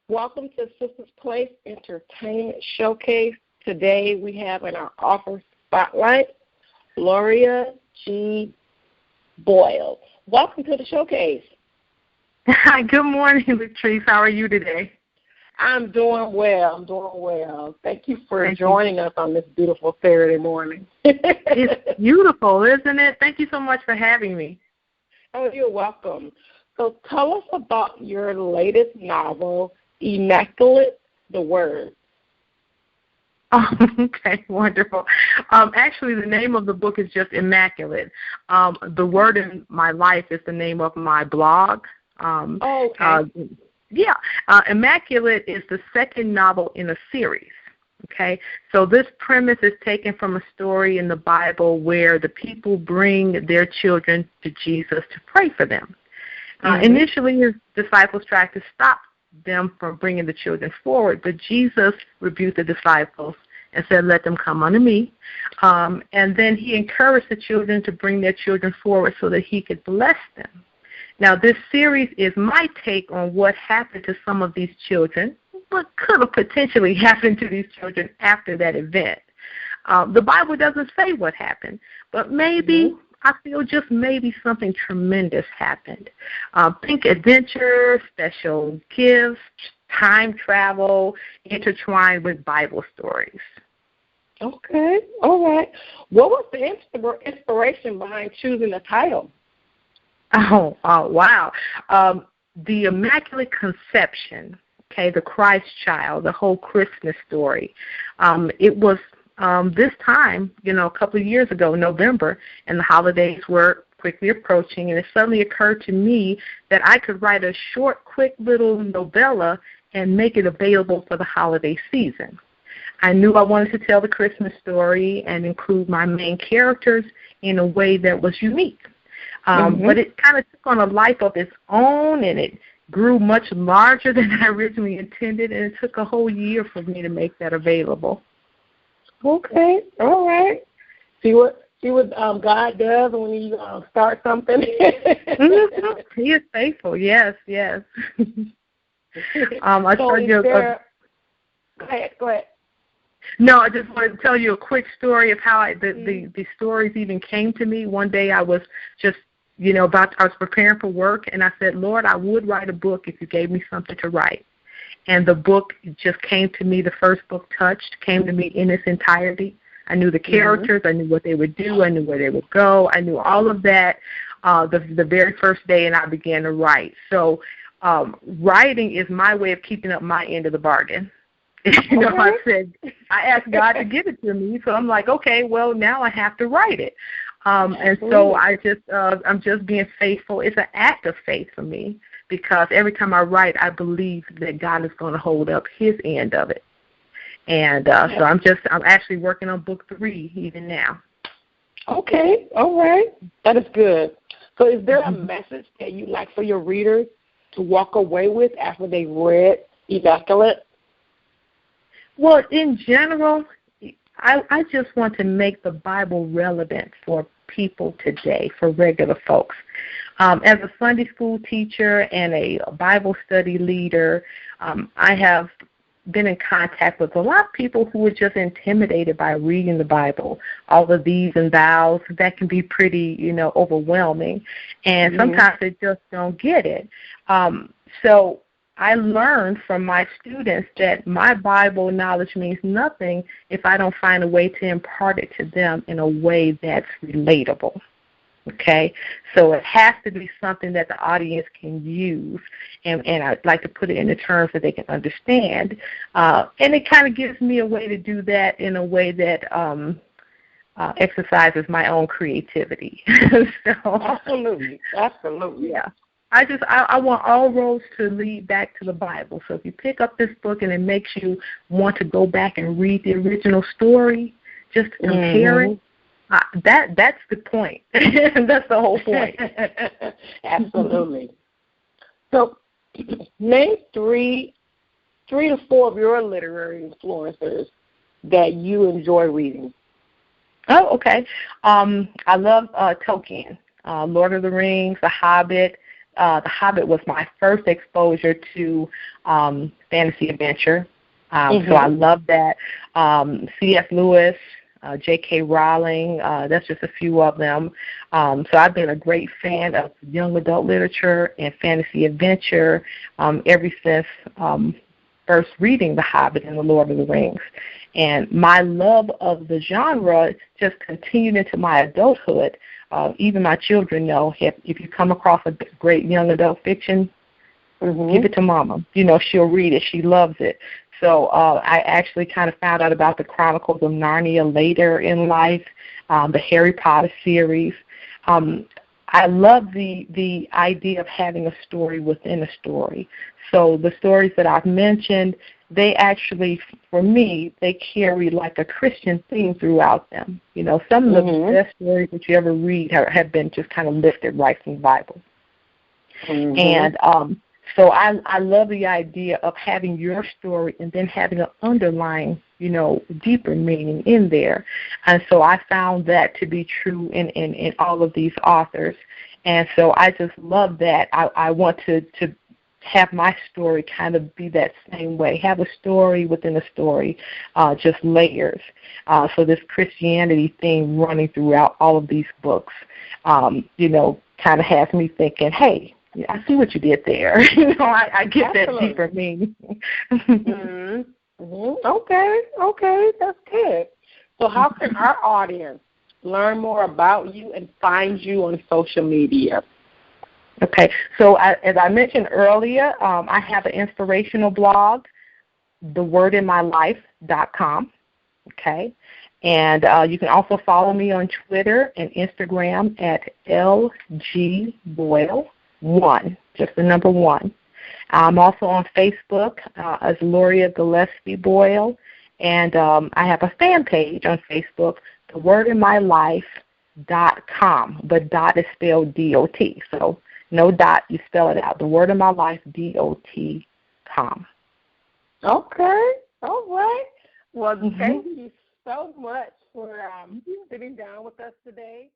Welcome to Sistah's Place Entertainment Showcase. Today we have in our author spotlight, Loria G. Boyle. Welcome to the showcase. Hi, good morning, Latrice. How are you today? I'm doing well. Thank you for joining us on this beautiful Saturday morning. It's beautiful, isn't it? Thank you so much for having me. Oh, you're welcome. So tell us about your latest novel, Immaculate, the Word. Oh, okay, wonderful. Actually, the name of the book is just Immaculate. The Word in My Life is the name of my blog. Immaculate is the second novel in a series. Okay, so this premise is taken from a story in the Bible where the people bring their children to Jesus to pray for them. Initially, his disciples tried to stop them from bringing the children forward, but Jesus rebuked the disciples and said, "Let them come unto me." And then he encouraged the children to bring their children forward so that he could bless them. Now, this series is my take on what happened to some of these children, what could have potentially happened to these children after that event. The Bible doesn't say what happened, but maybe, I feel just maybe something tremendous happened. Think adventure, special gifts, time travel, intertwined with Bible stories. Okay, all right. What was the inspiration behind choosing the title? Oh, wow. The Immaculate Conception, okay, the Christ child, the whole Christmas story. It was this time, a couple of years ago, November, and the holidays were quickly approaching, and it suddenly occurred to me that I could write a short, quick little novella and make it available for the holiday season. I knew I wanted to tell the Christmas story and include my main characters in a way that was unique. But it kind of took on a life of its own, and it grew much larger than I originally intended, and it took a whole year for me to make that available. Okay, all right. See what God does when you start something. He is faithful. Yes. I told you. Go ahead. No, I just wanted to tell you a quick story of how the stories even came to me. One day I was just, I was preparing for work, and I said, Lord, I would write a book if you gave me something to write. And the book just came to me, the first book came to me in its entirety. I knew the characters, I knew what they would do, I knew where they would go, I knew all of that the very first day, and I began to write. So writing is my way of keeping up my end of the bargain. I asked God to give it to me, so I'm like, okay, well, now I have to write it. And so I'm just being faithful. It's an act of faith for me, because every time I write, I believe that God is going to hold up his end of it. And so I'm actually working on book 3 even now. Okay, all right. That is good. So is there a message that you'd like for your readers to walk away with after they've read Immaculate? Well, in general, I just want to make the Bible relevant for people today, for regular folks. As a Sunday school teacher and a Bible study leader, I have been in contact with a lot of people who are just intimidated by reading the Bible. All of these and thous, that can be pretty, overwhelming. And sometimes they just don't get it. So I learned from my students that my Bible knowledge means nothing if I don't find a way to impart it to them in a way that's relatable. Okay? So it has to be something that the audience can use, and I'd like to put it in the terms that they can understand. And it kind of gives me a way to do that in a way that exercises my own creativity. Absolutely. Yeah. I want all roads to lead back to the Bible. So if you pick up this book and it makes you want to go back and read the original story, just to compare it, that's the point. That's the whole point. Absolutely. So name three to four of your literary influencers that you enjoy reading. Oh, okay. I love Tolkien, Lord of the Rings, The Hobbit, The Hobbit was my first exposure to fantasy adventure. So I love that. C.S. Lewis, J.K. Rowling, that's just a few of them. So I've been a great fan of young adult literature and fantasy adventure ever since first reading The Hobbit and The Lord of the Rings. And my love of the genre just continued into my adulthood. Even my children know if you come across a great young adult fiction, give it to Mama. She'll read it. She loves it. So I actually kind of found out about the Chronicles of Narnia later in life, the Harry Potter series. I love the idea of having a story within a story. So the stories that I've mentioned, they actually, for me, they carry like a Christian theme throughout them. Some of the best stories that you ever read have been just kind of lifted right from the Bible. And so I love the idea of having your story and then having an underlying, deeper meaning in there. And so I found that to be true in all of these authors. And so I just love that. I want to have my story kind of be that same way, have a story within a story, just layers. So this Christianity theme running throughout all of these books, kind of has me thinking, hey, I see what you did there. I get that deeper meaning. Okay, that's good. So how can our audience learn more about you and find you on social media? Okay, so as I mentioned earlier, I have an inspirational blog, thewordinmylife.com, okay? And you can also follow me on Twitter and Instagram at LGBoyle1, just the number 1. I'm also on Facebook as Loria Gillespie Boyle, and I have a fan page on Facebook, thewordinmylife.com, but dot is spelled D-O-T, so no dot, you spell it out. The Word of My Life, D-O-T.com. Okay, all right. Well, thank you so much for sitting down with us today.